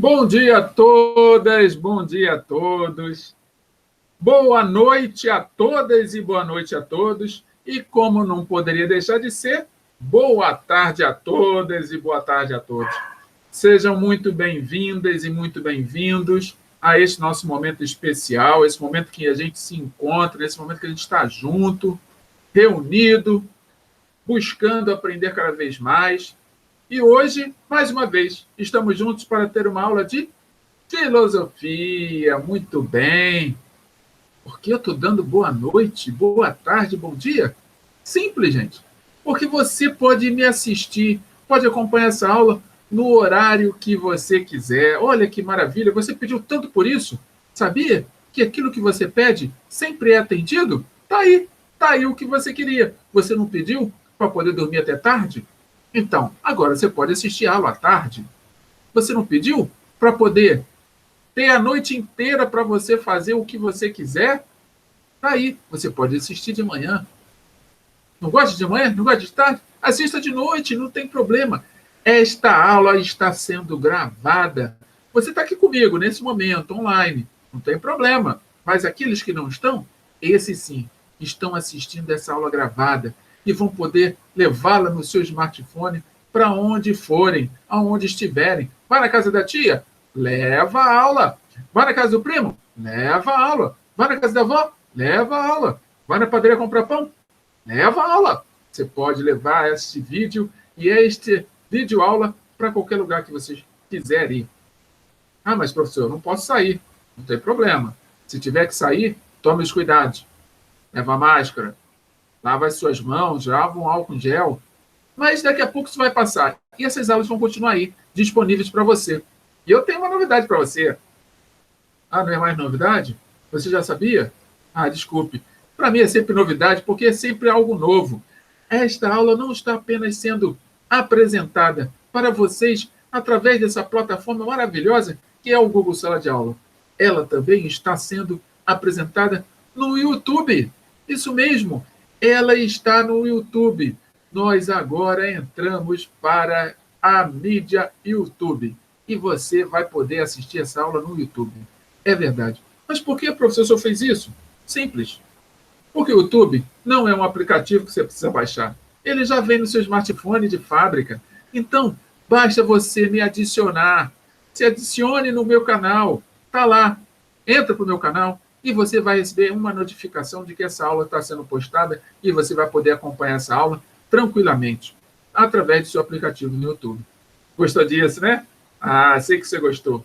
Bom dia a todas, bom dia a todos. Boa noite a todas e boa noite a todos. E como não poderia deixar de ser, boa tarde a todas e boa tarde a todos. Sejam muito bem-vindas e muito bem-vindos a este nosso momento especial, esse momento que a gente se encontra, esse momento que a gente está junto, reunido, buscando aprender cada vez mais. E hoje, mais uma vez, estamos juntos para ter uma aula de filosofia. Muito bem. Por que eu estou dando boa noite, boa tarde, bom dia? Simples, gente. Porque você pode me assistir, pode acompanhar essa aula no horário que você quiser. Olha que maravilha, você pediu tanto por isso. Sabia que aquilo que você pede sempre é atendido? Tá aí o que você queria. Você não pediu para poder dormir até tarde? Então, agora você pode assistir a aula à tarde. Você não pediu para poder ter a noite inteira para você fazer o que você quiser? Tá aí, você pode assistir de manhã. Não gosta de manhã? Não gosta de tarde? Assista de noite, não tem problema. Esta aula está sendo gravada. Você está aqui comigo nesse momento, online. Não tem problema. Mas aqueles que não estão, esses sim, estão assistindo essa aula gravada e vão poder levá-la no seu smartphone para onde forem, aonde estiverem. Vai na casa da tia? Leva a aula. Vai na casa do primo? Leva a aula. Vai na casa da avó? Leva a aula. Vai na padaria comprar pão? Leva a aula. Você pode levar este vídeo e este vídeo aula para qualquer lugar que você quiser ir. Ah, mas professor, eu não posso sair. Não tem problema. Se tiver que sair, tome os cuidados. Leva a máscara. Lava as suas mãos, lava um álcool em gel. Mas daqui a pouco isso vai passar. E essas aulas vão continuar aí, disponíveis para você. E eu tenho uma novidade para você. Ah, não é mais novidade? Você já sabia? Ah, desculpe. Para mim é sempre novidade, porque é sempre algo novo. Esta aula não está apenas sendo apresentada para vocês através dessa plataforma maravilhosa que é o Google Sala de Aula. Ela também está sendo apresentada no YouTube. Isso mesmo. Ela está no YouTube. Nós agora entramos para a mídia YouTube. E você vai poder assistir essa aula no YouTube. É verdade. Mas por que, professor, o senhor fez isso? Simples. Porque o YouTube não é um aplicativo que você precisa baixar. Ele já vem no seu smartphone de fábrica. Então, basta você me adicionar. Se adicione no meu canal. Está lá. Entra para o meu canal e você vai receber uma notificação de que essa aula está sendo postada e você vai poder acompanhar essa aula tranquilamente, através do seu aplicativo no YouTube. Gostou disso, né? Ah, sei que você gostou.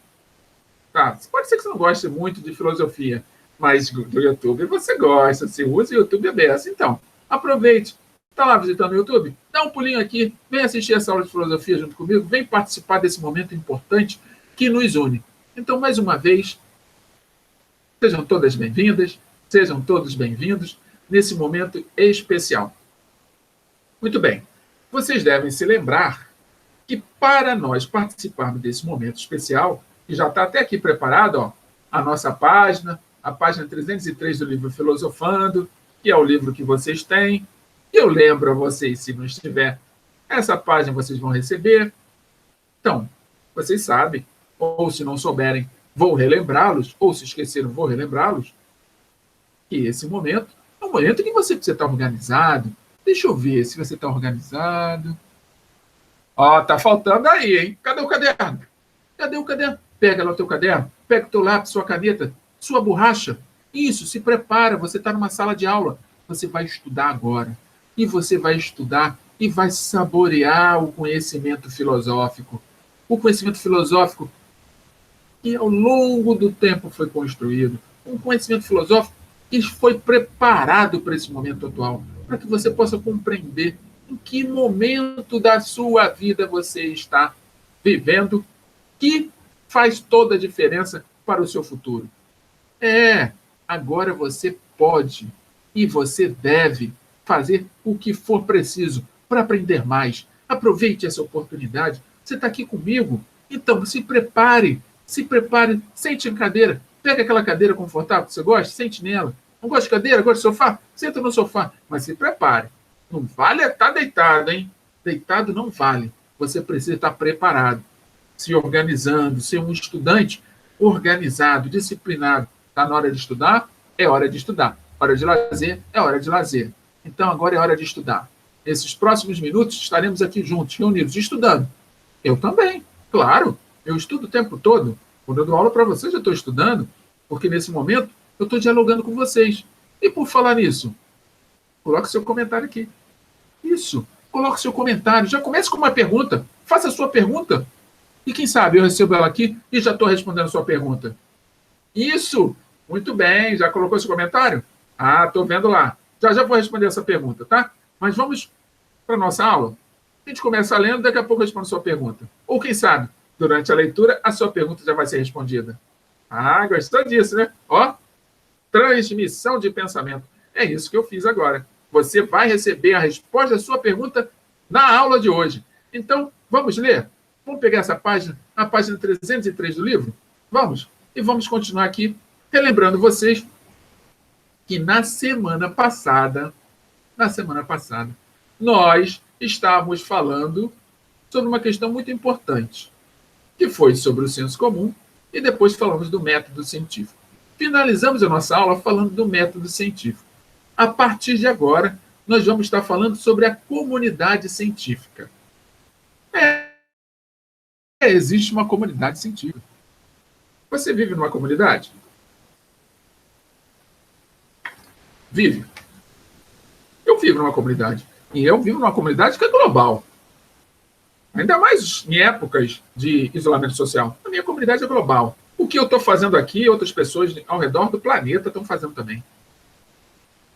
Tá, pode ser que você não goste muito de filosofia, mas do YouTube você gosta, você usa o YouTube aberto. Então, aproveite. Está lá visitando o YouTube? Dá um pulinho aqui, vem assistir essa aula de filosofia junto comigo, vem participar desse momento importante que nos une. Então, mais uma vez, sejam todas bem-vindas, sejam todos bem-vindos nesse momento especial. Muito bem, vocês devem se lembrar que para nós participarmos desse momento especial, que já está até aqui preparado, ó, a nossa página, a página 303 do livro Filosofando, que é o livro que vocês têm. Eu lembro a vocês, se não estiver, essa página vocês vão receber. Então, vocês sabem, ou se não souberem, vou relembrá-los, ou se esqueceram, vou relembrá-los, que esse momento é um momento que você precisa estar organizado. Deixa eu ver se você está organizado. Ó, tá faltando aí, hein? Cadê o caderno? Cadê o caderno? Pega lá o teu caderno, pega o teu lápis, sua caneta, sua borracha. Isso, se prepara, você está numa sala de aula. Você vai estudar agora. E você vai estudar e vai saborear o conhecimento filosófico. O conhecimento filosófico que ao longo do tempo foi construído. Um conhecimento filosófico que foi preparado para esse momento atual, para que você possa compreender em que momento da sua vida você está vivendo, que faz toda a diferença para o seu futuro. Agora você pode e você deve fazer o que for preciso para aprender mais. Aproveite essa oportunidade. Você está aqui comigo? Então, se prepare, sente em cadeira. Pega aquela cadeira confortável que você gosta, sente nela. Não gosta de cadeira, gosta de sofá? Senta no sofá, mas se prepare. Não vale estar deitado, hein? Deitado não vale. Você precisa estar preparado. se organizando, ser um estudante organizado, disciplinado. Está na hora de estudar? É hora de estudar. Hora de lazer? É hora de lazer. Então, agora é hora de estudar. Nesses próximos minutos, estaremos aqui juntos, reunidos, estudando. Eu também, claro. Eu estudo o tempo todo. Quando eu dou aula para vocês, eu estou estudando, porque nesse momento eu estou dialogando com vocês. E por falar nisso, coloque seu comentário aqui. Isso, coloque seu comentário. Já comece com uma pergunta. Faça a sua pergunta. E quem sabe eu recebo ela aqui e já estou respondendo a sua pergunta. Isso, muito bem. Já colocou seu comentário? Ah, estou vendo lá. Já vou responder essa pergunta, tá? Mas vamos para a nossa aula? A gente começa lendo, daqui a pouco eu respondo a sua pergunta. Ou quem sabe, durante a leitura, a sua pergunta já vai ser respondida. Ah, gostou disso, né? Ó, transmissão de pensamento. É isso que eu fiz agora. Você vai receber a resposta da sua pergunta na aula de hoje. Então, vamos ler? Vamos pegar essa página, a página 303 do livro? Vamos? E vamos continuar aqui, relembrando vocês que na semana passada, nós estávamos falando sobre uma questão muito importante, que foi sobre o senso comum, e depois falamos do método científico. Finalizamos a nossa aula falando do método científico. A partir de agora, nós vamos estar falando sobre a comunidade científica. Existe uma comunidade científica. Você vive numa comunidade? Vive. Eu vivo numa comunidade. E eu vivo numa comunidade que é global. Ainda mais em épocas de isolamento social. A minha comunidade é global. O que eu estou fazendo aqui, outras pessoas ao redor do planeta estão fazendo também.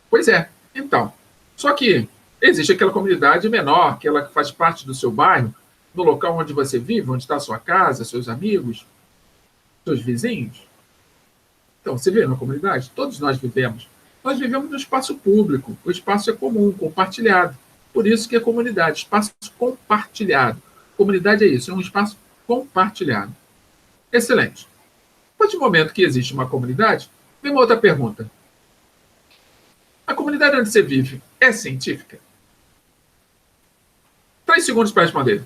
Pois é. Então, só que existe aquela comunidade menor, aquela que faz parte do seu bairro, no local onde você vive, onde está a sua casa, seus amigos, seus vizinhos. Então, você vive na comunidade? Todos nós vivemos. Nós vivemos no espaço público. O espaço é comum, compartilhado. Por isso que é comunidade, espaço compartilhado. Comunidade é isso, é um espaço compartilhado. Excelente. A partir do momento que existe uma comunidade, vem uma outra pergunta. A comunidade onde você vive é científica? 3 segundos para responder.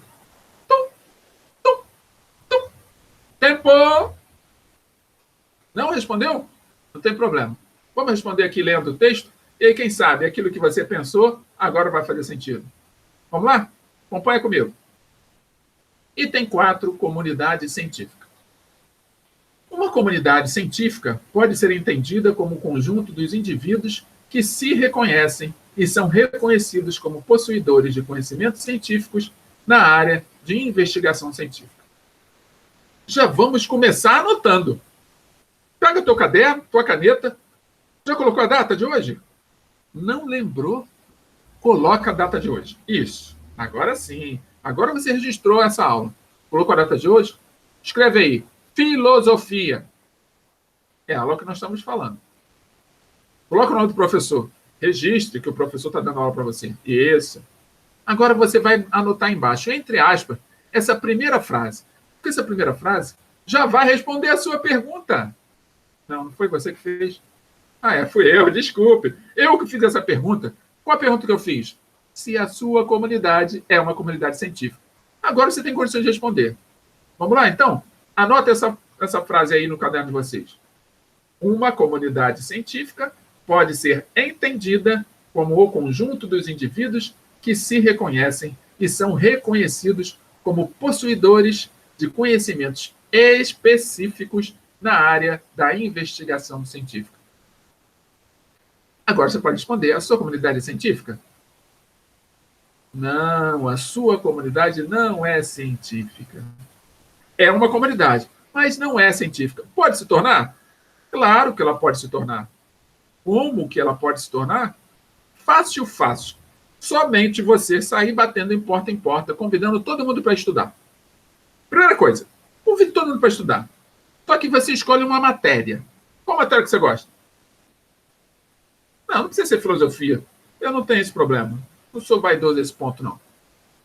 Tempo! Não respondeu? Não tem problema. Vamos responder aqui lendo o texto, e aí, quem sabe, aquilo que você pensou agora vai fazer sentido. Vamos lá? Acompanha comigo. Item 4, comunidade científica. Uma comunidade científica pode ser entendida como o conjunto dos indivíduos que se reconhecem e são reconhecidos como possuidores de conhecimentos científicos na área de investigação científica. Já vamos começar anotando. Pega teu caderno, tua caneta. Já colocou a data de hoje? Não lembrou? Coloca a data de hoje. Isso. Agora sim. Agora você registrou essa aula. Colocou a data de hoje? Escreve aí. Filosofia. É a aula que nós estamos falando. Coloca o nome do professor. Registre que o professor está dando aula para você. Isso. Agora você vai anotar embaixo, entre aspas, essa primeira frase. Porque essa primeira frase já vai responder a sua pergunta. Não foi você que fez? Fui eu, desculpe. Eu que fiz essa pergunta. Qual a pergunta que eu fiz? Se a sua comunidade é uma comunidade científica. Agora você tem condições de responder. Vamos lá, então? Anota essa frase aí no caderno de vocês. Uma comunidade científica pode ser entendida como o conjunto dos indivíduos que se reconhecem e são reconhecidos como possuidores de conhecimentos específicos na área da investigação científica. Agora você pode responder, a sua comunidade é científica? Não, a sua comunidade não é científica. É uma comunidade, mas não é científica. Pode se tornar? Claro que ela pode se tornar. Como que ela pode se tornar? Fácil, fácil. Somente você sair batendo em porta, convidando todo mundo para estudar. Primeira coisa, convide todo mundo para estudar. Só que você escolhe uma matéria. Qual matéria que você gosta? Não precisa ser filosofia. Eu não tenho esse problema. Não sou vaidoso nesse ponto, não.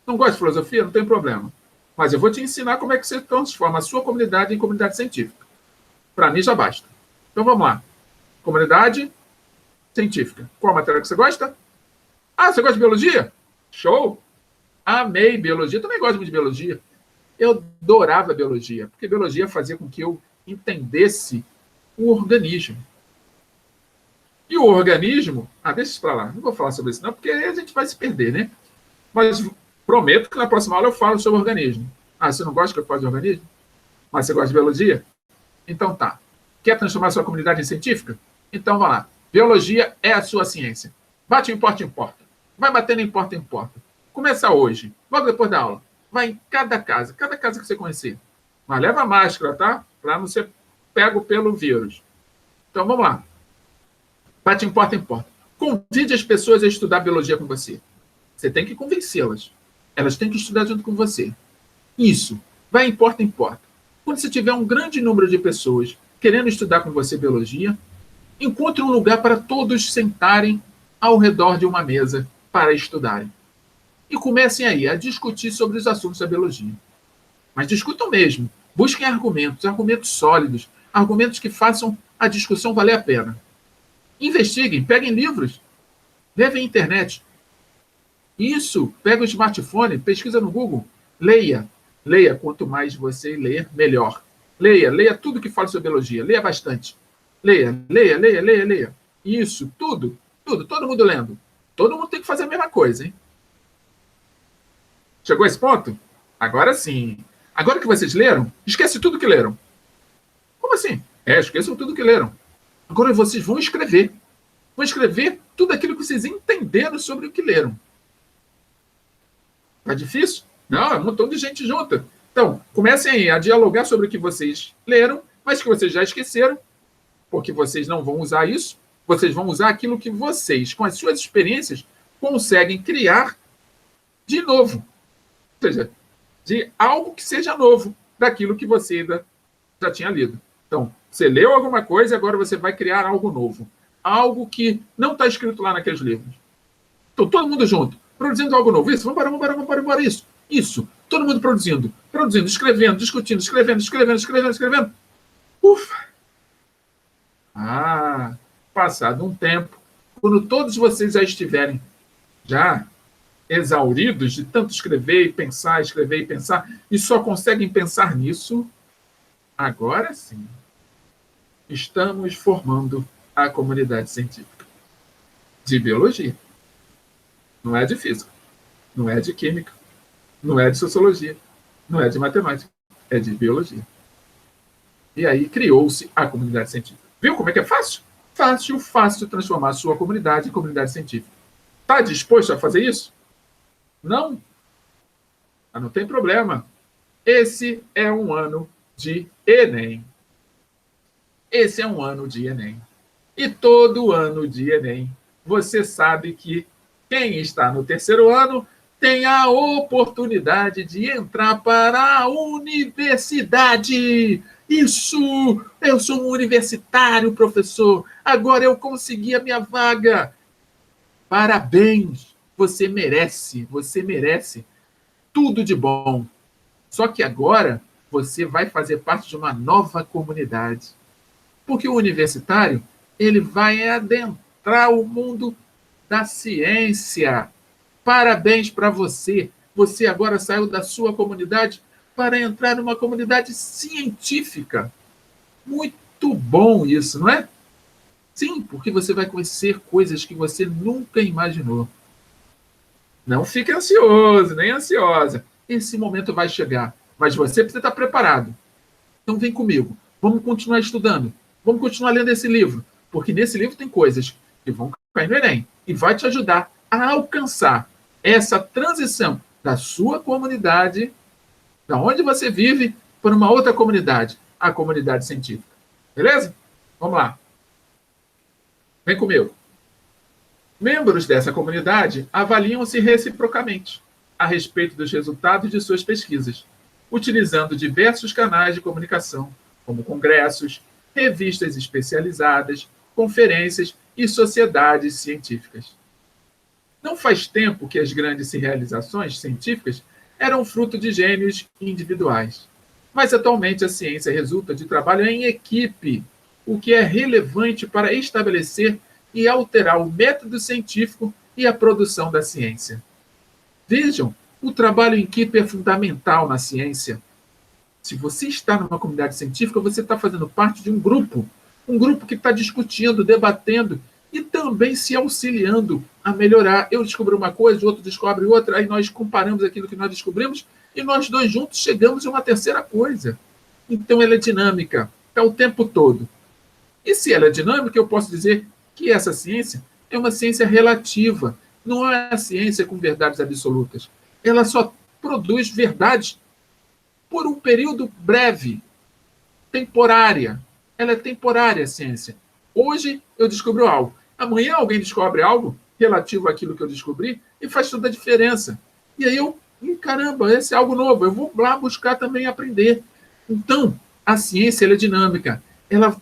Não gosta de filosofia? Não tem problema. Mas eu vou te ensinar como é que você transforma a sua comunidade em comunidade científica. Para mim já basta. Então vamos lá. Comunidade científica. Qual matéria que você gosta? Você gosta de biologia? Show! Amei biologia. Também gosto muito de biologia. Eu adorava biologia, porque biologia fazia com que eu entendesse o organismo. E o organismo... deixa isso para lá, não vou falar sobre isso não, porque aí a gente vai se perder, né? Mas prometo que na próxima aula eu falo sobre o organismo. Você não gosta que eu fale de organismo? Mas você gosta de biologia? Então tá. Quer transformar a sua comunidade em científica? Então vai lá. Biologia é a sua ciência. Bate em porta em porta. Vai batendo em porta em porta. Começa hoje, logo depois da aula. Vai em cada casa que você conhecer. Mas leva máscara, tá? Para não ser pego pelo vírus. Então vamos lá. Bate em porta em porta. Convide as pessoas a estudar biologia com você. Você tem que convencê-las. Elas têm que estudar junto com você. Isso. Vai em porta em porta. Quando você tiver um grande número de pessoas querendo estudar com você biologia, encontre um lugar para todos sentarem ao redor de uma mesa para estudarem. E comecem aí a discutir sobre os assuntos da biologia. Mas discutam mesmo. Busquem argumentos sólidos, argumentos que façam a discussão valer a pena. Investiguem, peguem livros, levem a internet. Isso, pega o smartphone, pesquisa no Google, leia. Leia, quanto mais você ler, melhor. Leia tudo que fala sobre biologia, leia bastante. Leia. Isso, tudo, todo mundo lendo. Todo mundo tem que fazer a mesma coisa, hein? Chegou a esse ponto? Agora sim. Agora que vocês leram, esquece tudo que leram. Como assim? Esqueçam tudo que leram. Agora vocês vão escrever. Vão escrever tudo aquilo que vocês entenderam sobre o que leram. Tá difícil? Não, é um montão de gente junta. Então, comecem aí a dialogar sobre o que vocês leram, mas que vocês já esqueceram, porque vocês não vão usar isso. Vocês vão usar aquilo que vocês, com as suas experiências, conseguem criar de novo. Ou seja, de algo que seja novo daquilo que você ainda já tinha lido. Então, você leu alguma coisa e agora você vai criar algo novo. Algo que não está escrito lá naqueles livros. Então, todo mundo junto, produzindo algo novo. Isso, vamos embora, isso. Todo mundo produzindo, escrevendo, discutindo, escrevendo. Ufa! Passado um tempo, quando todos vocês já estiverem exauridos de tanto escrever e pensar, e só conseguem pensar nisso, agora sim, estamos formando a comunidade científica de biologia. Não é de física, não é de química, não é de sociologia, não é de matemática, é de biologia. E aí criou-se a comunidade científica. Viu como é que é fácil? Fácil transformar a sua comunidade em comunidade científica. Está disposto a fazer isso? Não? Não tem problema. Esse é um ano de Enem. E todo ano de Enem, você sabe que quem está no terceiro ano tem a oportunidade de entrar para a universidade. Isso! Eu sou um universitário, professor. Agora eu consegui a minha vaga. Parabéns! Você merece tudo de bom. Só que agora você vai fazer parte de uma nova comunidade. Porque o universitário, ele vai adentrar o mundo da ciência. Parabéns para você. Você agora saiu da sua comunidade para entrar numa comunidade científica. Muito bom isso, não é? Sim, porque você vai conhecer coisas que você nunca imaginou. Não fique ansioso, nem ansiosa. Esse momento vai chegar, mas você precisa estar preparado. Então vem comigo. Vamos continuar estudando. Vamos continuar lendo esse livro, porque nesse livro tem coisas que vão cair no Enem e vai te ajudar a alcançar essa transição da sua comunidade, da onde você vive, para uma outra comunidade, a comunidade científica. Beleza? Vamos lá. Vem comigo. Membros dessa comunidade avaliam-se reciprocamente a respeito dos resultados de suas pesquisas, utilizando diversos canais de comunicação, como congressos, revistas especializadas, conferências e sociedades científicas. Não faz tempo que as grandes realizações científicas eram fruto de gênios individuais, mas atualmente a ciência resulta de trabalho em equipe, o que é relevante para estabelecer e alterar o método científico e a produção da ciência. Vejam, o trabalho em equipe é fundamental na ciência, Se você está numa comunidade científica, você está fazendo parte de um grupo que está discutindo, debatendo e também se auxiliando a melhorar. Eu descobri uma coisa, o outro descobre outra, aí nós comparamos aquilo que nós descobrimos e nós dois juntos chegamos a uma terceira coisa. Então ela é dinâmica, está o tempo todo. E se ela é dinâmica, eu posso dizer que essa ciência é uma ciência relativa, não é a ciência com verdades absolutas. Ela só produz verdades por um período breve, temporária. Ela é temporária, a ciência. Hoje eu descubro algo. Amanhã alguém descobre algo relativo àquilo que eu descobri e faz toda a diferença. E aí eu, caramba, esse é algo novo. Eu vou lá buscar também aprender. Então, a ciência ela é dinâmica. Ela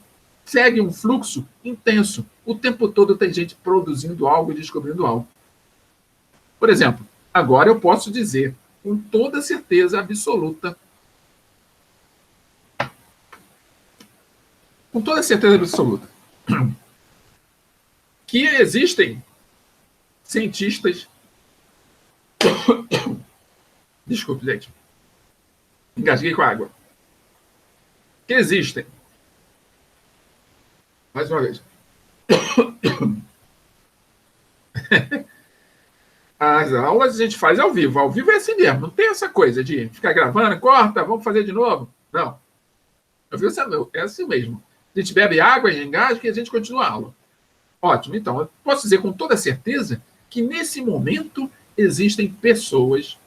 segue um fluxo intenso. O tempo todo tem gente produzindo algo e descobrindo algo. Por exemplo, agora eu posso dizer com toda certeza absoluta, que existem cientistas. Desculpe, gente. Engasguei com a água. Que existem. Mais uma vez. As aulas a gente faz ao vivo. Ao vivo é assim mesmo. Não tem essa coisa de ficar gravando, corta, vamos fazer de novo. Não. Ao vivo é assim mesmo. A gente bebe água e engasga e a gente continua a aula. Ótimo. Então, eu posso dizer com toda certeza que nesse momento existem pessoas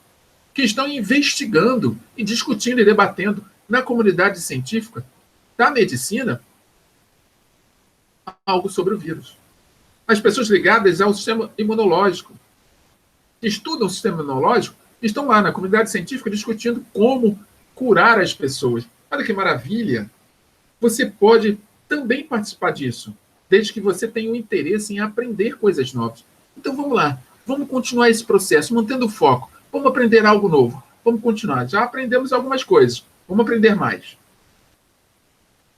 que estão investigando e discutindo e debatendo na comunidade científica da medicina algo sobre o vírus. As pessoas ligadas ao sistema imunológico, que estudam o sistema imunológico, estão lá na comunidade científica discutindo como curar as pessoas. Olha que maravilha! Você pode também participar disso, desde que você tenha um interesse em aprender coisas novas. Então vamos lá, vamos continuar esse processo, mantendo o foco. Vamos aprender algo novo, vamos continuar. Já aprendemos algumas coisas, vamos aprender mais.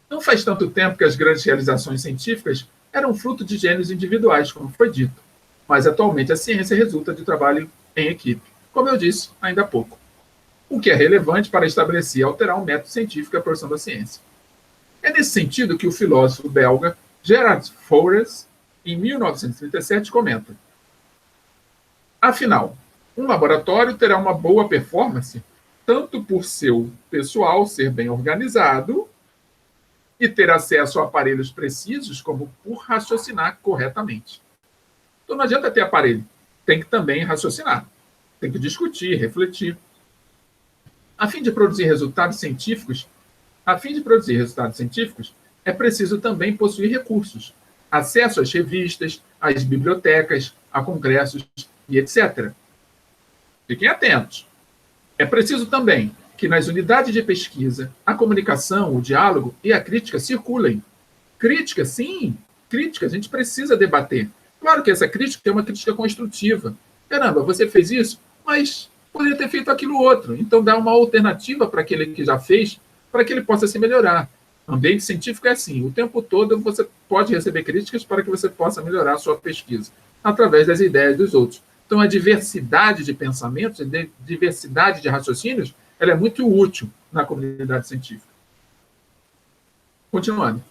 Não faz tanto tempo que as grandes realizações científicas eram fruto de gênios individuais, como foi dito. Mas atualmente a ciência resulta de trabalho em equipe, como eu disse ainda há pouco. O que é relevante para estabelecer e alterar um método científico e a produção da ciência. É nesse sentido que o filósofo belga Gerard Fourier, em 1937, comenta: afinal, um laboratório terá uma boa performance tanto por seu pessoal ser bem organizado e ter acesso a aparelhos precisos, como por raciocinar corretamente. Então não adianta ter aparelho, tem que também raciocinar, tem que discutir, refletir. A fim de produzir resultados científicos, é preciso também possuir recursos, acesso às revistas, às bibliotecas, a congressos e etc. Fiquem atentos. É preciso também que nas unidades de pesquisa, a comunicação, o diálogo e a crítica circulem. Crítica, sim, crítica, a gente precisa debater. Claro que essa crítica é uma crítica construtiva. Caramba, você fez isso, mas poderia ter feito aquilo outro. Então dá uma alternativa para aquele que já fez, para que ele possa se melhorar. O ambiente científico é assim, o tempo todo você pode receber críticas para que você possa melhorar a sua pesquisa, através das ideias dos outros. Então a diversidade de pensamentos, a diversidade de raciocínios, ela é muito útil na comunidade científica. Continuando.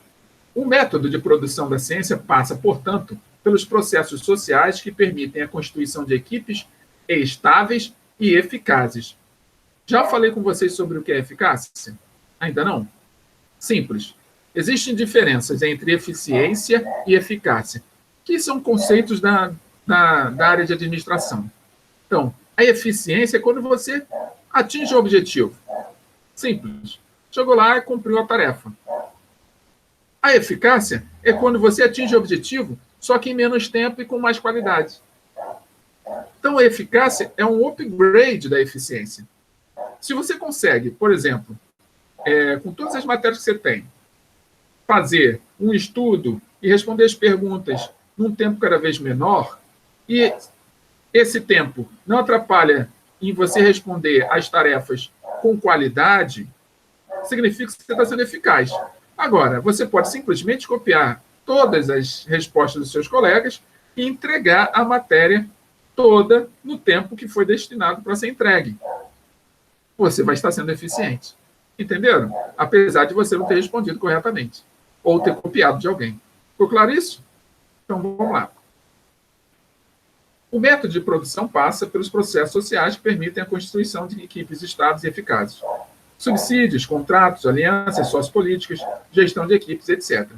O método de produção da ciência passa, portanto, pelos processos sociais que permitem a constituição de equipes estáveis e eficazes. Já falei com vocês sobre o que é eficácia? Ainda não? Simples. Existem diferenças entre eficiência e eficácia, que são conceitos da área de administração. Então, a eficiência é quando você atinge o objetivo. Simples. Chegou lá e cumpriu a tarefa. A eficácia é quando você atinge o objetivo, só que em menos tempo e com mais qualidade. Então, a eficácia é um upgrade da eficiência. Se você consegue, por exemplo, com todas as matérias que você tem, fazer um estudo e responder as perguntas num tempo cada vez menor, e esse tempo não atrapalha em você responder as tarefas com qualidade, significa que você está sendo eficaz. Agora, você pode simplesmente copiar todas as respostas dos seus colegas e entregar a matéria toda no tempo que foi destinado para ser entregue. Você vai estar sendo eficiente. Entenderam? Apesar de você não ter respondido corretamente. Ou ter copiado de alguém. Ficou claro isso? Então, vamos lá. O método de produção passa pelos processos sociais que permitem a constituição de equipes estáveis e eficazes. Subsídios, contratos, alianças sociopolíticas, gestão de equipes, etc.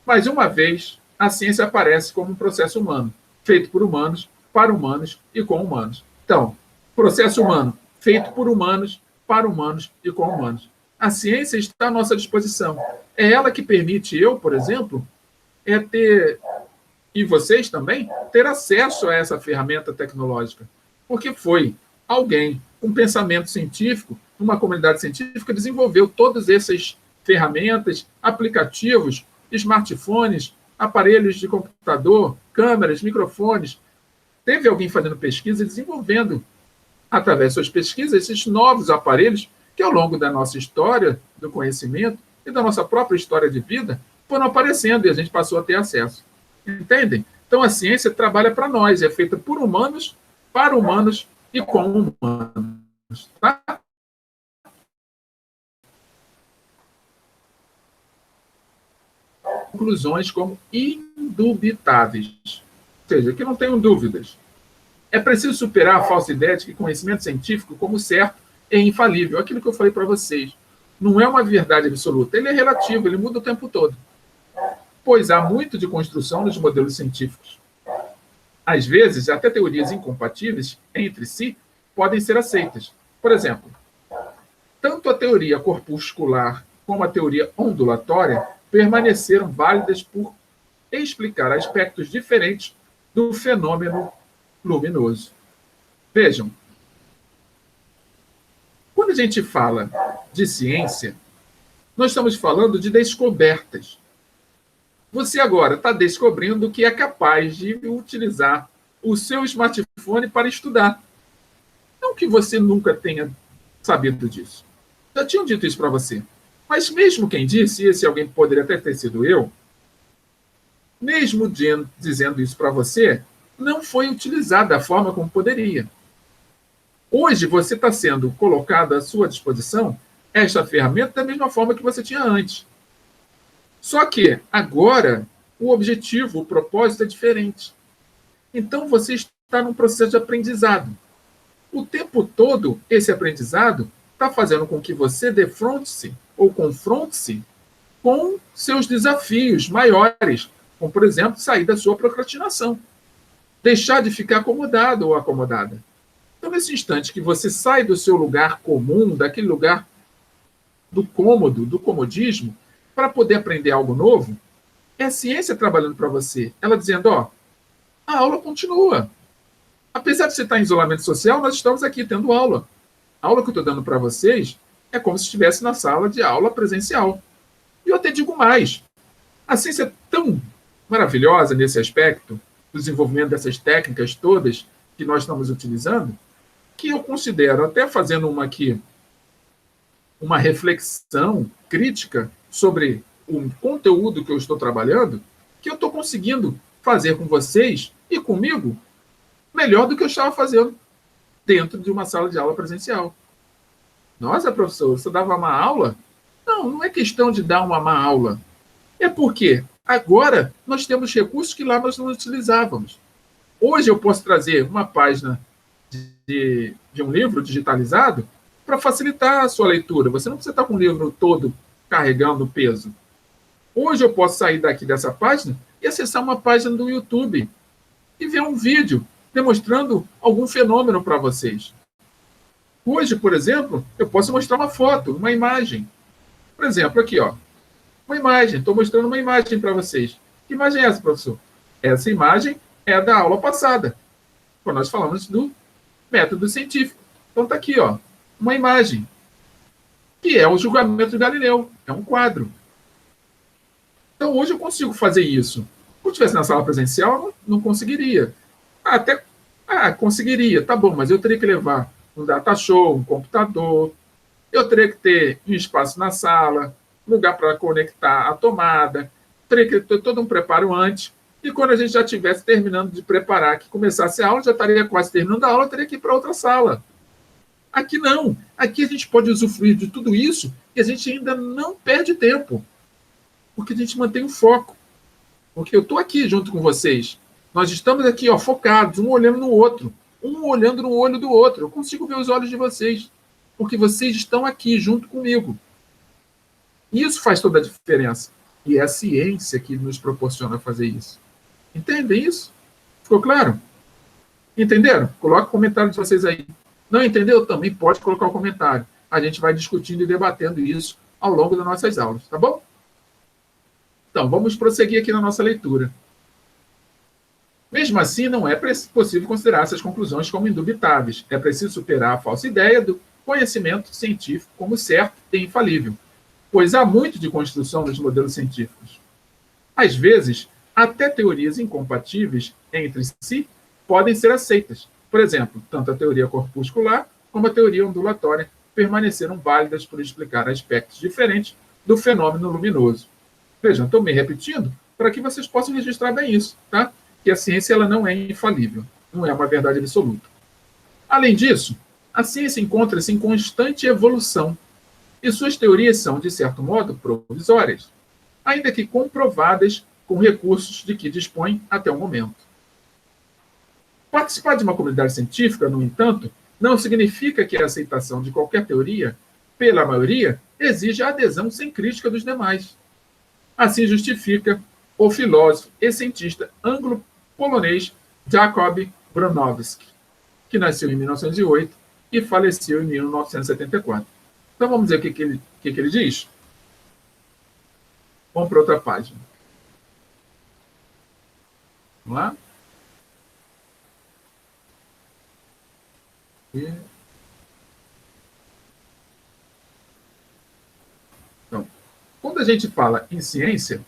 Mas, uma vez, a ciência aparece como um processo humano, feito por humanos, para humanos e com humanos. Então, processo humano, feito por humanos, para humanos e com humanos. A ciência está à nossa disposição. É ela que permite eu, por exemplo, ter, e vocês também, ter acesso a essa ferramenta tecnológica. Porque foi alguém com pensamento científico, uma comunidade científica, desenvolveu todas essas ferramentas, aplicativos, smartphones, aparelhos de computador, câmeras, microfones. Teve alguém fazendo pesquisa e desenvolvendo, através de suas pesquisas, esses novos aparelhos que, ao longo da nossa história do conhecimento e da nossa própria história de vida, foram aparecendo e a gente passou a ter acesso. Entendem? Então, a ciência trabalha para nós, é feita por humanos, para humanos e com humanos. Tá? Conclusões como indubitáveis, ou seja, que não tenham dúvidas. É preciso superar a falsa ideia de que conhecimento científico, como certo, é infalível. Aquilo que eu falei para vocês. Não é uma verdade absoluta. Ele é relativo, ele muda o tempo todo. Pois há muito de construção nos modelos científicos. Às vezes, até teorias incompatíveis entre si podem ser aceitas. Por exemplo, tanto a teoria corpuscular como a teoria ondulatória permaneceram válidas por explicar aspectos diferentes do fenômeno luminoso. Vejam, quando a gente fala de ciência, nós estamos falando de descobertas. Você agora está descobrindo que é capaz de utilizar o seu smartphone para estudar. Não que você nunca tenha sabido disso. Já tinham dito isso para você. Mas mesmo quem disse, esse alguém poderia até ter sido eu, mesmo dizendo isso para você, não foi utilizado da forma como poderia. Hoje você está sendo colocado à sua disposição esta ferramenta da mesma forma que você tinha antes. Só que agora o objetivo, o propósito é diferente. Então você está num processo de aprendizado. O tempo todo, esse aprendizado está fazendo com que você defronte-se ou confronte-se com seus desafios maiores, como, por exemplo, sair da sua procrastinação. Deixar de ficar acomodado ou acomodada. Então, nesse instante que você sai do seu lugar comum, daquele lugar do cômodo, do comodismo, para poder aprender algo novo, é a ciência trabalhando para você. Ela dizendo, ó, a aula continua. Apesar de você estar em isolamento social, nós estamos aqui tendo aula. A aula que eu estou dando para vocês é como se estivesse na sala de aula presencial. E eu até digo mais. A ciência é tão maravilhosa nesse aspecto, do desenvolvimento dessas técnicas todas que nós estamos utilizando, que eu considero, até fazendo uma reflexão crítica sobre o conteúdo que eu estou trabalhando, que eu estou conseguindo fazer com vocês e comigo melhor do que eu estava fazendo dentro de uma sala de aula presencial. Nossa, professor, você dava uma aula? Não, não é questão de dar uma má aula. É porque agora nós temos recursos que lá nós não utilizávamos. Hoje eu posso trazer uma página de um livro digitalizado para facilitar a sua leitura. Você não precisa estar com o livro todo carregando peso. Hoje eu posso sair daqui dessa página e acessar uma página do YouTube e ver um vídeo demonstrando algum fenômeno para vocês. Hoje, por exemplo, eu posso mostrar uma foto, uma imagem. Por exemplo, aqui, ó, uma imagem. Estou mostrando uma imagem para vocês. Que imagem é essa, professor? Essa imagem é da aula passada, quando nós falamos do método científico. Então está aqui, ó, uma imagem, que é o julgamento de Galileu. É um quadro. Então, hoje eu consigo fazer isso. Se eu estivesse na sala presencial, não conseguiria. Conseguiria, tá bom, mas eu teria que levar um data show, um computador, eu teria que ter um espaço na sala, lugar para conectar a tomada, teria que ter todo um preparo antes, e quando a gente já estivesse terminando de preparar, que começasse a aula, já estaria quase terminando a aula, eu teria que ir para outra sala. Aqui não. Aqui a gente pode usufruir de tudo isso e a gente ainda não perde tempo, porque a gente mantém o foco. Porque eu estou aqui junto com vocês. Nós estamos aqui, ó, focados, um olhando no outro, um olhando no olho do outro. Eu consigo ver os olhos de vocês, porque vocês estão aqui junto comigo. Isso faz toda a diferença. E é a ciência que nos proporciona fazer isso. Entendem isso? Ficou claro? Entenderam? Coloque o comentário de vocês aí. Não entendeu? Também pode colocar o comentário. A gente vai discutindo e debatendo isso ao longo das nossas aulas, tá bom? Então, vamos prosseguir aqui na nossa leitura. Mesmo assim, não é possível considerar essas conclusões como indubitáveis. É preciso superar a falsa ideia do conhecimento científico como certo e infalível, pois há muito de construção nos modelos científicos. Às vezes, até teorias incompatíveis entre si podem ser aceitas. Por exemplo, tanto a teoria corpuscular como a teoria ondulatória permaneceram válidas por explicar aspectos diferentes do fenômeno luminoso. Vejam, estou me repetindo para que vocês possam registrar bem isso, tá? Que a ciência ela não é infalível, não é uma verdade absoluta. Além disso, a ciência encontra-se em constante evolução e suas teorias são, de certo modo, provisórias, ainda que comprovadas com recursos de que dispõe até o momento. Participar de uma comunidade científica, no entanto, não significa que a aceitação de qualquer teoria, pela maioria, exija a adesão sem crítica dos demais. Assim justifica o filósofo e cientista anglo-polonês Jacob Bronowski, que nasceu em 1908 e faleceu em 1974. Então vamos ver o que ele diz? Vamos para outra página. Vamos lá? Então, quando a gente fala em ciência,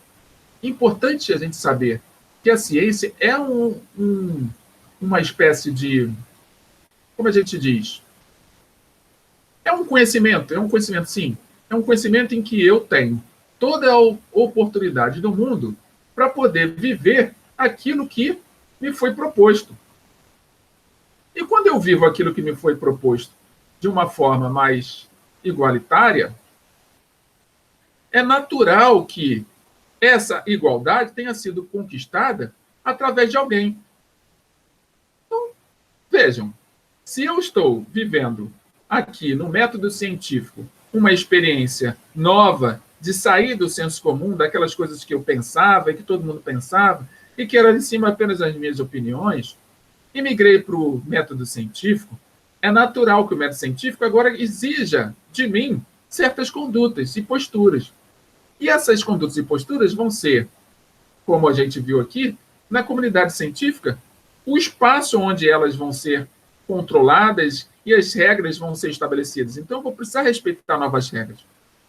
é importante a gente saber que a ciência é uma espécie de, como a gente diz, é um conhecimento sim, é um conhecimento em que eu tenho toda a oportunidade do mundo para poder viver aquilo que me foi proposto. E quando eu vivo aquilo que me foi proposto de uma forma mais igualitária, é natural que essa igualdade tenha sido conquistada através de alguém. Então, vejam, se eu estou vivendo aqui no método científico uma experiência nova de sair do senso comum, daquelas coisas que eu pensava e que todo mundo pensava, e que era em cima apenas das minhas opiniões, e migrei para o método científico, é natural que o método científico agora exija de mim certas condutas e posturas. E essas condutas e posturas vão ser, como a gente viu aqui, na comunidade científica, o espaço onde elas vão ser controladas e as regras vão ser estabelecidas. Então, eu vou precisar respeitar novas regras.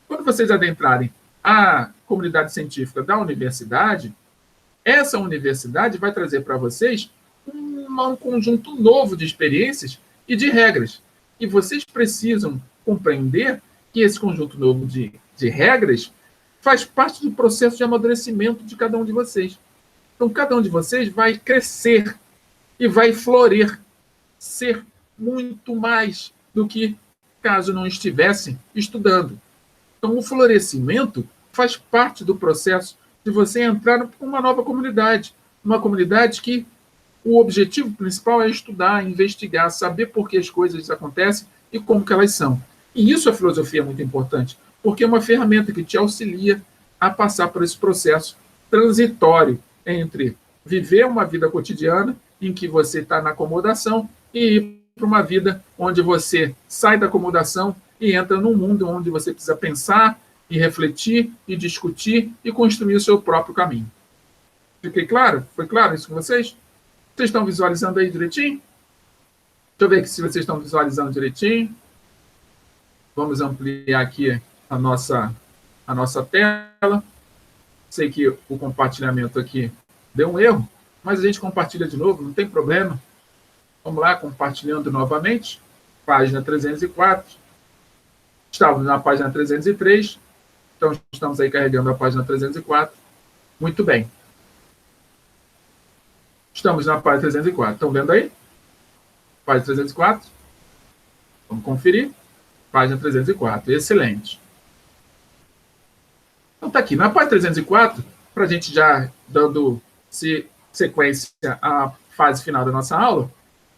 Quando vocês adentrarem a comunidade científica da universidade, essa universidade vai trazer para vocês um conjunto novo de experiências e de regras. E vocês precisam compreender que esse conjunto novo de regras faz parte do processo de amadurecimento de cada um de vocês. Então, cada um de vocês vai crescer e vai florir, ser muito mais do que caso não estivesse estudando. Então, o florescimento faz parte do processo de você entrar em uma nova comunidade, uma comunidade que o objetivo principal é estudar, investigar, saber por que as coisas acontecem e como que elas são. E isso a filosofia é muito importante, porque é uma ferramenta que te auxilia a passar por esse processo transitório entre viver uma vida cotidiana em que você está na acomodação e ir para uma vida onde você sai da acomodação e entra num mundo onde você precisa pensar e refletir e discutir e construir o seu próprio caminho. Fiquei claro? Foi claro isso com vocês? Vocês estão visualizando aí direitinho? Deixa eu ver aqui se vocês estão visualizando direitinho. Vamos ampliar aqui a nossa tela. Sei que o compartilhamento aqui deu um erro, mas a gente compartilha de novo, não tem problema. Vamos lá, compartilhando novamente. Página 304. Estávamos na página 303. Então, estamos aí carregando a página 304. Muito bem. Estamos na página 304. Estão vendo aí? Página 304. Vamos conferir. Página 304. Excelente. Então está aqui. Na página 304, para a gente já dando sequência à fase final da nossa aula,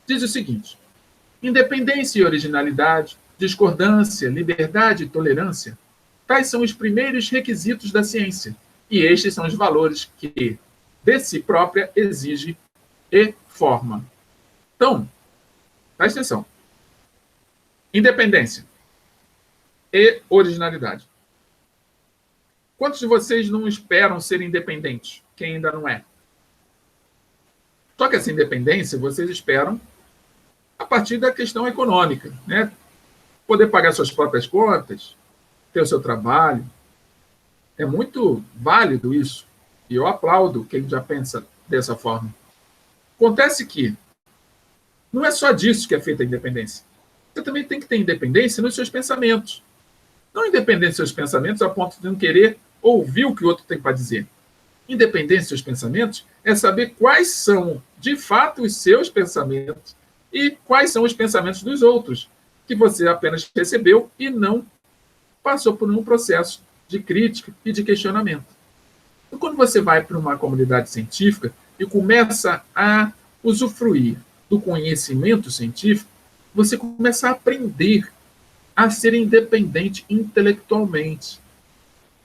diz o seguinte: independência e originalidade, discordância, liberdade e tolerância, tais são os primeiros requisitos da ciência, e estes são os valores que, de si própria, exige e forma. Então, presta atenção. Independência e originalidade. Quantos de vocês não esperam ser independentes? Quem ainda não é? Só que essa independência vocês esperam a partir da questão econômica, né? Poder pagar suas próprias contas, ter o seu trabalho. É muito válido isso. E eu aplaudo quem já pensa dessa forma. Acontece que não é só disso que é feita a independência. Você também tem que ter independência nos seus pensamentos. Não independência dos seus pensamentos a ponto de não querer ouvir o que o outro tem para dizer. Independência dos seus pensamentos é saber quais são, de fato, os seus pensamentos e quais são os pensamentos dos outros, que você apenas recebeu e não passou por um processo de crítica e de questionamento. Então, quando você vai para uma comunidade científica e começa a usufruir do conhecimento científico, você começa a aprender a ser independente intelectualmente.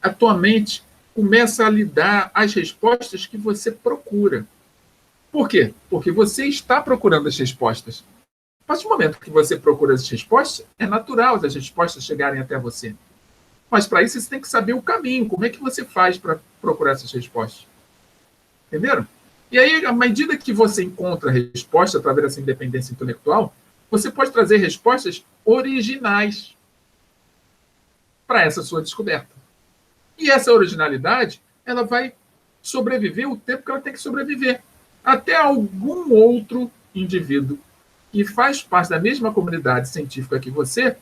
A tua mente começa a lhe dar as respostas que você procura. Por quê? Porque você está procurando as respostas. A partir do momento que você procura as respostas, é natural as respostas chegarem até você. Mas para isso você tem que saber o caminho, como é que você faz para procurar essas respostas. Entenderam? E aí, à medida que você encontra a resposta através dessa independência intelectual, você pode trazer respostas originais para essa sua descoberta. E essa originalidade, ela vai sobreviver o tempo que ela tem que sobreviver. Até algum outro indivíduo que faz parte da mesma comunidade científica que você,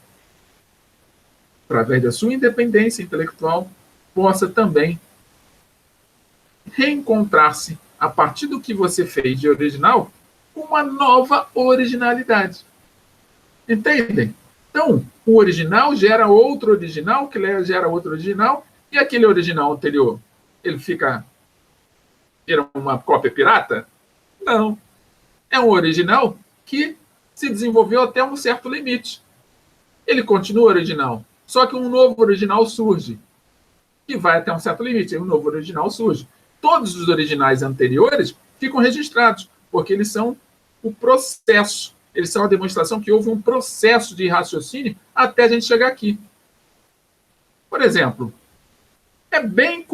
através da sua independência intelectual, possa também reencontrar-se, a partir do que você fez de original, com uma nova originalidade. Entendem? Então, o original gera outro original, que gera outro original, e aquele original anterior, ele vira uma cópia pirata? Não. É um original que se desenvolveu até um certo limite. Ele continua original, só que um novo original surge, que vai até um certo limite, e um novo original surge. Todos os originais anteriores ficam registrados, porque eles são o processo. Eles são a demonstração que houve um processo de raciocínio até a gente chegar aqui. Por exemplo, é bem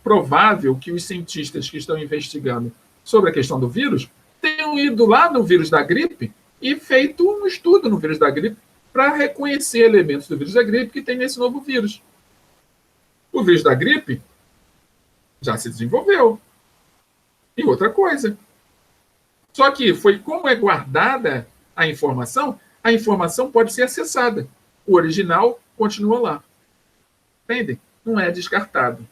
provável que os cientistas que estão investigando sobre a questão do vírus tenham ido lá no vírus da gripe e feito um estudo no vírus da gripe para reconhecer elementos do vírus da gripe que tem nesse novo vírus. O vírus da gripe já se desenvolveu. E outra coisa. Só que foi como é guardada a informação pode ser acessada. O original continua lá. Entendem? Não é descartado.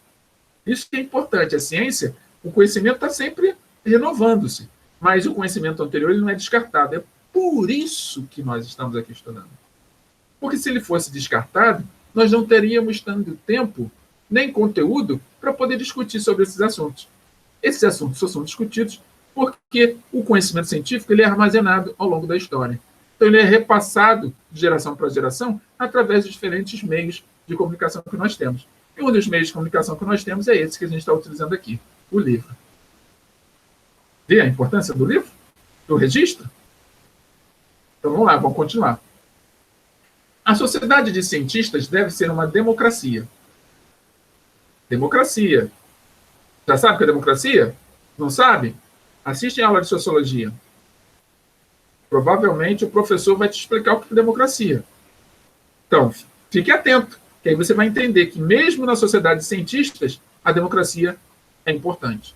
Isso que é importante. A ciência, o conhecimento está sempre renovando-se, mas o conhecimento anterior ele não é descartado. É por isso que nós estamos aqui estudando. Porque se ele fosse descartado, nós não teríamos tanto tempo nem conteúdo para poder discutir sobre esses assuntos. Esses assuntos só são discutidos porque o conhecimento científico ele é armazenado ao longo da história. Então, ele é repassado de geração para geração através dos diferentes meios de comunicação que nós temos. E um dos meios de comunicação que nós temos é esse que a gente está utilizando aqui, o livro. Vê a importância do livro? Do registro? Então, vamos lá, vamos continuar. A sociedade de cientistas deve ser uma democracia. Democracia. Já sabe o que é democracia? Não sabe? Assiste a aula de sociologia. Provavelmente o professor vai te explicar o que é democracia. Então, fique atento, que aí você vai entender que mesmo na sociedade de cientistas, a democracia é importante.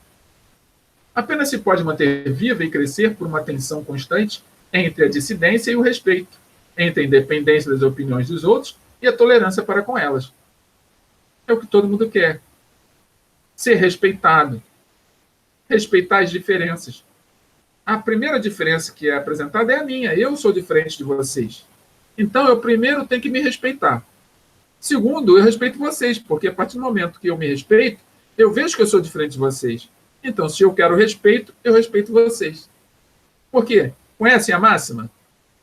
Apenas se pode manter viva e crescer por uma tensão constante entre a dissidência e o respeito, entre a independência das opiniões dos outros e a tolerância para com elas. É o que todo mundo quer. Ser respeitado. Respeitar as diferenças. A primeira diferença que é apresentada é a minha. Eu sou diferente de vocês. Então, eu primeiro tenho que me respeitar. Segundo, eu respeito vocês, porque a partir do momento que eu me respeito, eu vejo que eu sou diferente de vocês. Então, se eu quero respeito, eu respeito vocês. Por quê? Conhecem a máxima?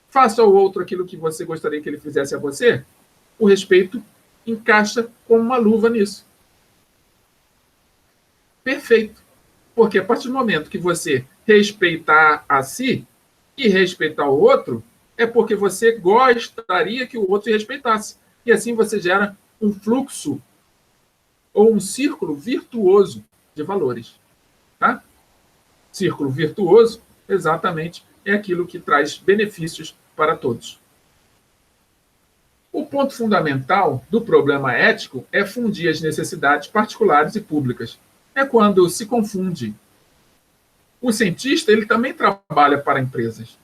Faça ao outro aquilo que você gostaria que ele fizesse a você. O respeito encaixa como uma luva nisso. Perfeito. Porque a partir do momento que você respeitar a si e respeitar o outro, é porque você gostaria que o outro respeitasse. E assim você gera um fluxo ou um círculo virtuoso de valores. Tá? Círculo virtuoso, exatamente, é aquilo que traz benefícios para todos. O ponto fundamental do problema ético é fundir as necessidades particulares e públicas. É quando se confunde. O cientista ele também trabalha para empresas.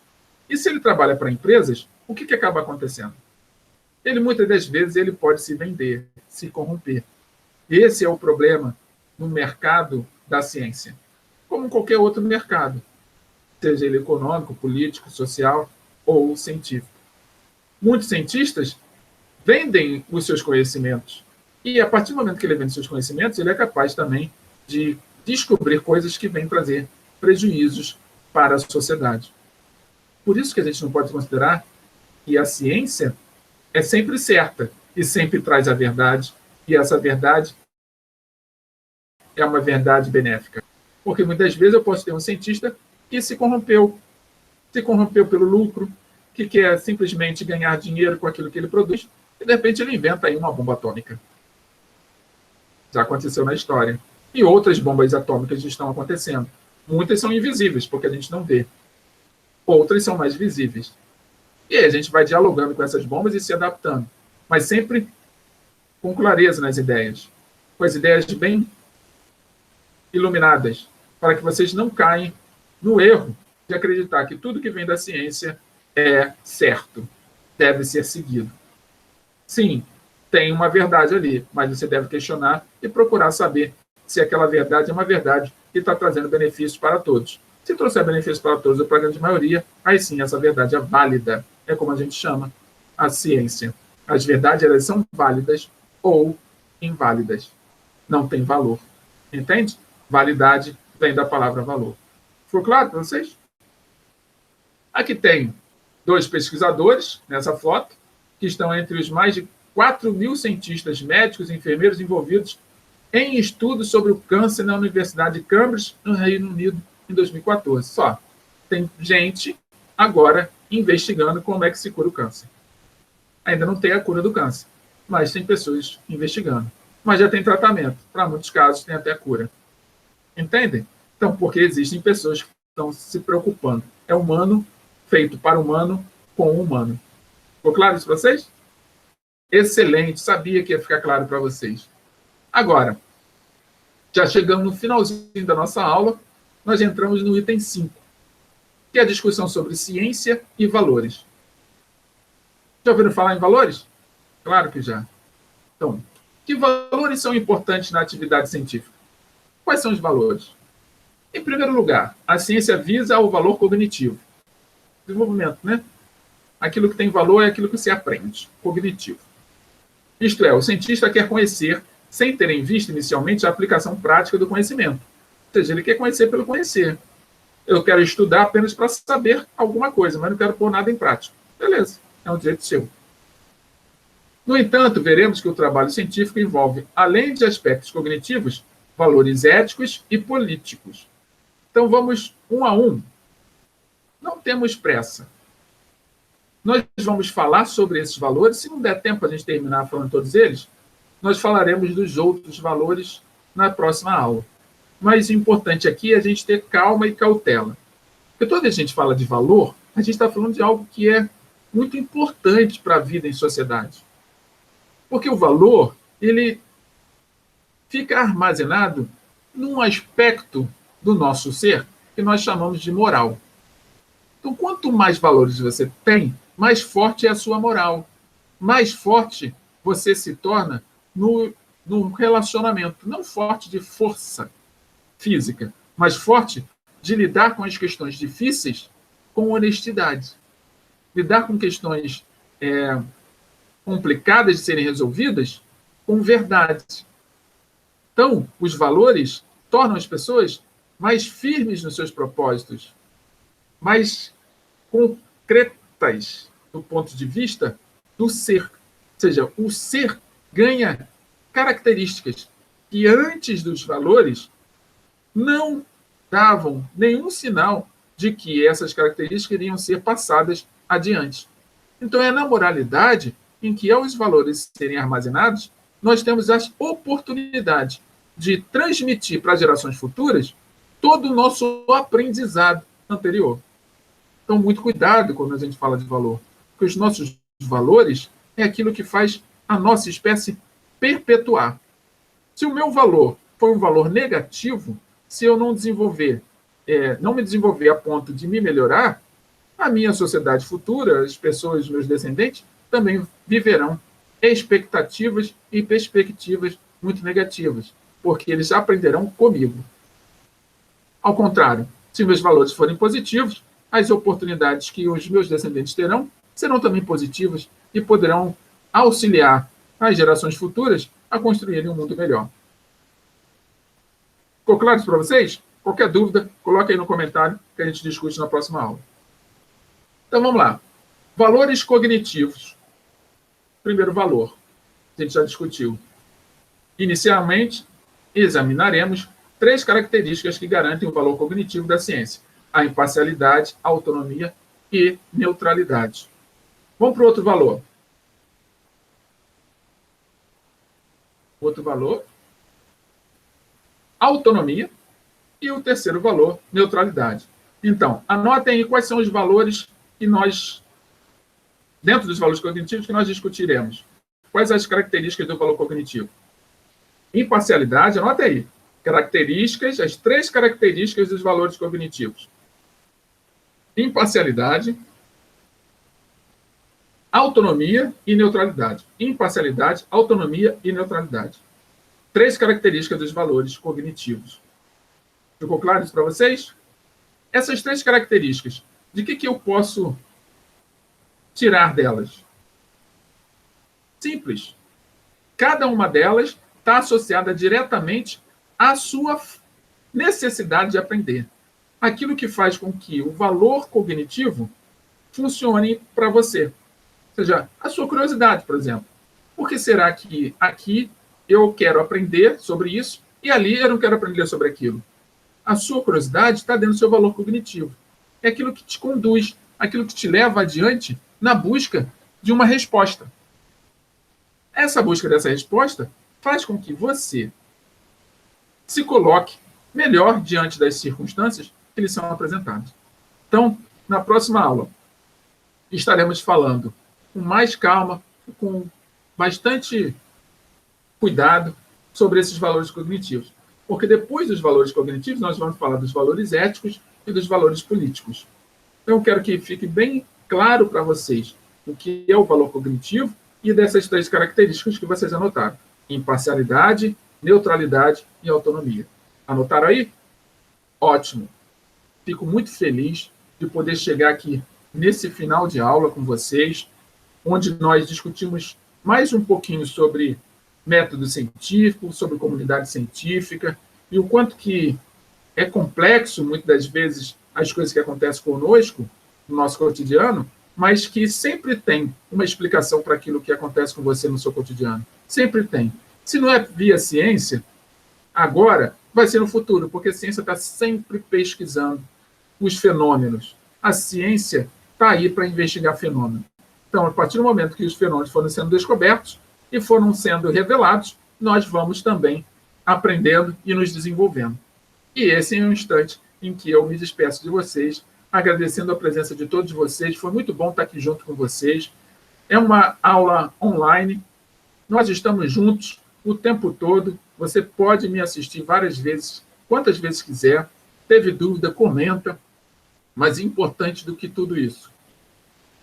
E se ele trabalha para empresas, o que acaba acontecendo? Ele muitas das vezes ele pode se vender, se corromper. Esse é o problema no mercado da ciência, como qualquer outro mercado, seja ele econômico, político, social ou científico. Muitos cientistas vendem os seus conhecimentos. E a partir do momento que ele vende seus conhecimentos, ele é capaz também de descobrir coisas que vêm trazer prejuízos para a sociedade. Por isso que a gente não pode considerar que a ciência é sempre certa e sempre traz a verdade, e essa verdade é uma verdade benéfica. Porque muitas vezes eu posso ter um cientista que se corrompeu pelo lucro, que quer simplesmente ganhar dinheiro com aquilo que ele produz, e de repente ele inventa aí uma bomba atômica. Já aconteceu na história. E outras bombas atômicas estão acontecendo. Muitas são invisíveis, porque a gente não vê. Outras são mais visíveis. E aí a gente vai dialogando com essas bombas e se adaptando. Mas sempre com clareza nas ideias. Com as ideias bem iluminadas, para que vocês não caem no erro de acreditar que tudo que vem da ciência é certo, deve ser seguido. Sim, tem uma verdade ali, mas você deve questionar e procurar saber se aquela verdade é uma verdade que está trazendo benefícios para todos. Se trouxer benefícios para todos ou para a grande maioria, aí sim essa verdade é válida. É como a gente chama a ciência. As verdades elas são válidas ou inválidas. Não tem valor. Entende? Validade vem da palavra valor. Ficou claro para vocês? Aqui tem 2 pesquisadores nessa foto, que estão entre os mais de 4.000 cientistas médicos e enfermeiros envolvidos em estudos sobre o câncer na Universidade de Cambridge, no Reino Unido, em 2014. Só. Tem gente agora investigando como é que se cura o câncer. Ainda não tem a cura do câncer, mas tem pessoas investigando. Mas já tem tratamento. Para muitos casos, tem até cura. Entendem? Então, porque existem pessoas que estão se preocupando. É humano, feito para humano, com o humano. Ficou claro isso para vocês? Excelente, sabia que ia ficar claro para vocês. Agora, já chegamos no finalzinho da nossa aula, nós entramos no item 5, que é a discussão sobre ciência e valores. Já ouviram falar em valores? Claro que já. Então, que valores são importantes na atividade científica? Quais são os valores? Em primeiro lugar, a ciência visa o valor cognitivo. Desenvolvimento, né? Aquilo que tem valor é aquilo que se aprende, cognitivo. Isto é, o cientista quer conhecer, sem ter em vista inicialmente a aplicação prática do conhecimento. Ou seja, ele quer conhecer pelo conhecer. Eu quero estudar apenas para saber alguma coisa, mas não quero pôr nada em prática. Beleza, é um direito seu. No entanto, veremos que o trabalho científico envolve, além de aspectos cognitivos, valores éticos e políticos. Então, vamos um a um. Não temos pressa. Nós vamos falar sobre esses valores. Se não der tempo para a gente terminar falando todos eles, nós falaremos dos outros valores na próxima aula. Mas o importante aqui é a gente ter calma e cautela. Porque toda a gente fala de valor, a gente está falando de algo que é muito importante para a vida em sociedade. Porque o valor, ele fica armazenado num aspecto do nosso ser que nós chamamos de moral. Então, quanto mais valores você tem, mais forte é a sua moral. Mais forte você se torna no relacionamento. Não forte de força física, mas forte de lidar com as questões difíceis com honestidade. Lidar com questões complicadas de serem resolvidas com verdade. Então, os valores tornam as pessoas mais firmes nos seus propósitos, mais concretas do ponto de vista do ser. Ou seja, o ser ganha características que antes dos valores não davam nenhum sinal de que essas características iriam ser passadas adiante. Então, é na moralidade em que, ao os valores serem armazenados, nós temos as oportunidades de transmitir para gerações futuras todo o nosso aprendizado anterior. Então, muito cuidado quando a gente fala de valor, porque os nossos valores é aquilo que faz a nossa espécie perpetuar. Se o meu valor for um valor negativo, se eu não desenvolver, não me desenvolver a ponto de me melhorar, a minha sociedade futura, as pessoas, meus descendentes, também viverão expectativas e perspectivas muito negativas, porque eles aprenderão comigo. Ao contrário, se meus valores forem positivos, as oportunidades que os meus descendentes terão serão também positivas e poderão auxiliar as gerações futuras a construírem um mundo melhor. Ficou claro isso para vocês? Qualquer dúvida, coloque aí no comentário que a gente discute na próxima aula. Então vamos lá. Valores cognitivos. Primeiro valor, a gente já discutiu. Inicialmente, examinaremos 3 características que garantem o valor cognitivo da ciência: a imparcialidade, a autonomia e neutralidade. Vamos para o outro valor. Outro valor, autonomia, e o terceiro valor, neutralidade. Então, anotem aí quais são os valores que nós, dentro dos valores cognitivos, que nós discutiremos. Quais as características do valor cognitivo? Imparcialidade, anota aí. Características, as 3 características dos valores cognitivos. Imparcialidade, autonomia e neutralidade. Imparcialidade, autonomia e neutralidade. 3 características dos valores cognitivos. Ficou claro isso para vocês? Essas 3 características, de que eu posso tirar delas? Simples. Cada uma delas está associada diretamente à sua necessidade de aprender. Aquilo que faz com que o valor cognitivo funcione para você. Ou seja, a sua curiosidade, por exemplo. Por que será que aqui eu quero aprender sobre isso e ali eu não quero aprender sobre aquilo? A sua curiosidade está dentro do seu valor cognitivo. É aquilo que te conduz, aquilo que te leva adiante na busca de uma resposta. Essa busca dessa resposta faz com que você se coloque melhor diante das circunstâncias que lhe são apresentadas. Então, na próxima aula, estaremos falando com mais calma, com bastante cuidado sobre esses valores cognitivos. Porque depois dos valores cognitivos, nós vamos falar dos valores éticos e dos valores políticos. Então, eu quero que fique bem claro para vocês o que é o valor cognitivo e dessas 3 características que vocês anotaram: imparcialidade, neutralidade e autonomia. Anotaram aí? Ótimo. Fico muito feliz de poder chegar aqui nesse final de aula com vocês, onde nós discutimos mais um pouquinho sobre método científico, sobre comunidade científica, e o quanto que é complexo, muitas das vezes, as coisas que acontecem conosco, no nosso cotidiano, mas que sempre tem uma explicação para aquilo que acontece com você no seu cotidiano. Sempre tem. Se não é via ciência, agora vai ser no futuro, porque a ciência está sempre pesquisando os fenômenos. A ciência está aí para investigar fenômenos. Então, a partir do momento que os fenômenos foram sendo descobertos e foram sendo revelados, nós vamos também aprendendo e nos desenvolvendo. E esse é um instante em que eu me despeço de vocês, agradecendo a presença de todos vocês. Foi muito bom estar aqui junto com vocês. É uma aula online. Nós estamos juntos o tempo todo. Você pode me assistir várias vezes, quantas vezes quiser. Teve dúvida, comenta. Mas importante do que tudo isso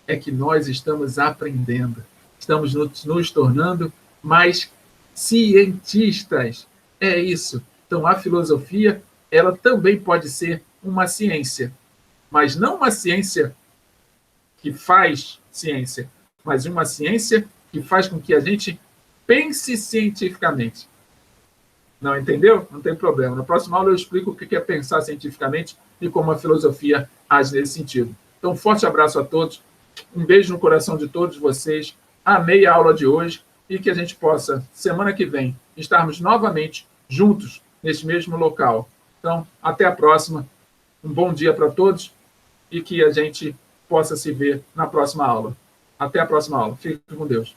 é que nós estamos aprendendo. Estamos nos tornando mais cientistas. É isso. Então, a filosofia, ela também pode ser uma ciência, mas não uma ciência que faz ciência, mas uma ciência que faz com que a gente pense cientificamente. Não entendeu? Não tem problema. Na próxima aula eu explico o que é pensar cientificamente e como a filosofia age nesse sentido. Então, um forte abraço a todos, um beijo no coração de todos vocês. Amei a aula de hoje e que a gente possa, semana que vem, estarmos novamente juntos neste mesmo local. Então, até a próxima. Um bom dia para todos e que a gente possa se ver na próxima aula. Até a próxima aula. Fique com Deus.